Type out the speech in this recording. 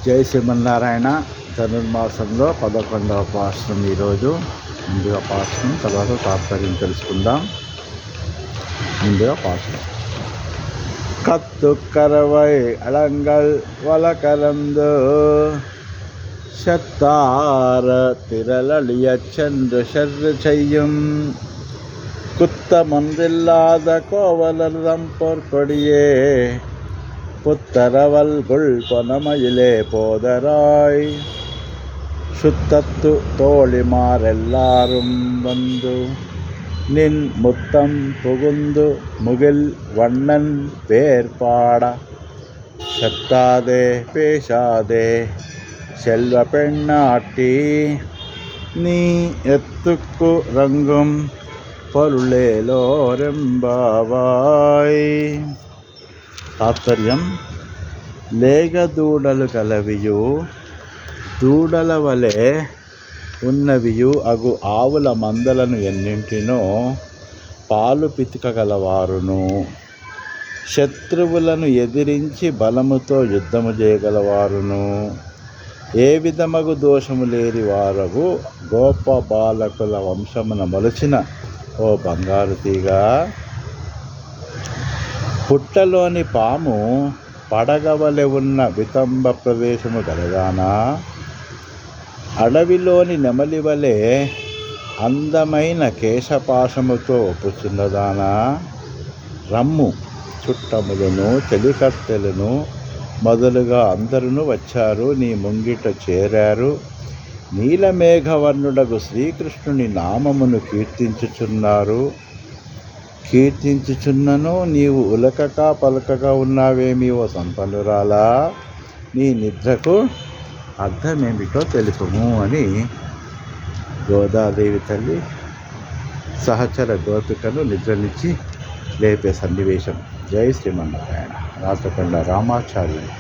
జై శ్రీమన్నారాయణ. ధనుర్మాసంలో 11వ పాఠం ఈరోజు. ముందుగా పాఠం, తర్వాత తాత్పర్యం తెలుసుకుందాం. ముందుగా పాఠం. கத்து கரவை அலங்கள் வளகலந்து சத்தார திரளியச் சென்று சென்று செய்யும் குத்தமொன்றில்லாத கோவலர்தம் போர்க்கொடியே புத்தரவல்குள் பொனமயிலே போதராய் சுத்தத்து தோழிமாரெல்லாரும் வந்து நின் முத்தம் புகுந்து முகில் வண்ணன் பேர் பாட சத்தாதே பேசாதே செல்வ பெண்ணாட்டி நீ எத்துக்கு రంగం పొరులేలోరెంబావాయ్. తాత్పర్యం: లేగదూడలు కలవియు దూడల వలె ఉన్నవియు అగు ఆవుల మందలను ఎన్నింటినో పాలు పితికగలవారును, శత్రువులను ఎదిరించి బలముతో యుద్ధము చేయగలవారును, ఏ విధమగు దోషము లేని వారగు గోప బాలకుల వంశమున మలచిన ఓ బంగారు తీగ, పుట్టలోని పాము పడగవలె ఉన్న వితంబ ప్రవేశము గలగానా, అడవిలోని నెమలి వలె అందమైన కేశపాశముతో ఒప్పుచున్నదానా, రమ్ము, చుట్టములను చెలికత్తెలను మొదలుగా అందరూ వచ్చారు, నీ ముంగిట చేరారు. నీలమేఘవర్ణుడగు శ్రీకృష్ణుని నామమును కీర్తించుచున్నను నీవు ఉలకక పలకక ఉన్నావేమి ఓ సంపన్నురాలా, నీ నిద్రకు అర్థమేమిటో తెలుపుము అని గోదాదేవి తల్లి సహచర గోపికను నిద్రనిచ్చి లేపే సన్నివేశం. జై శ్రీమన్నారాయణ. రాచకొండ రామాచార్యులు.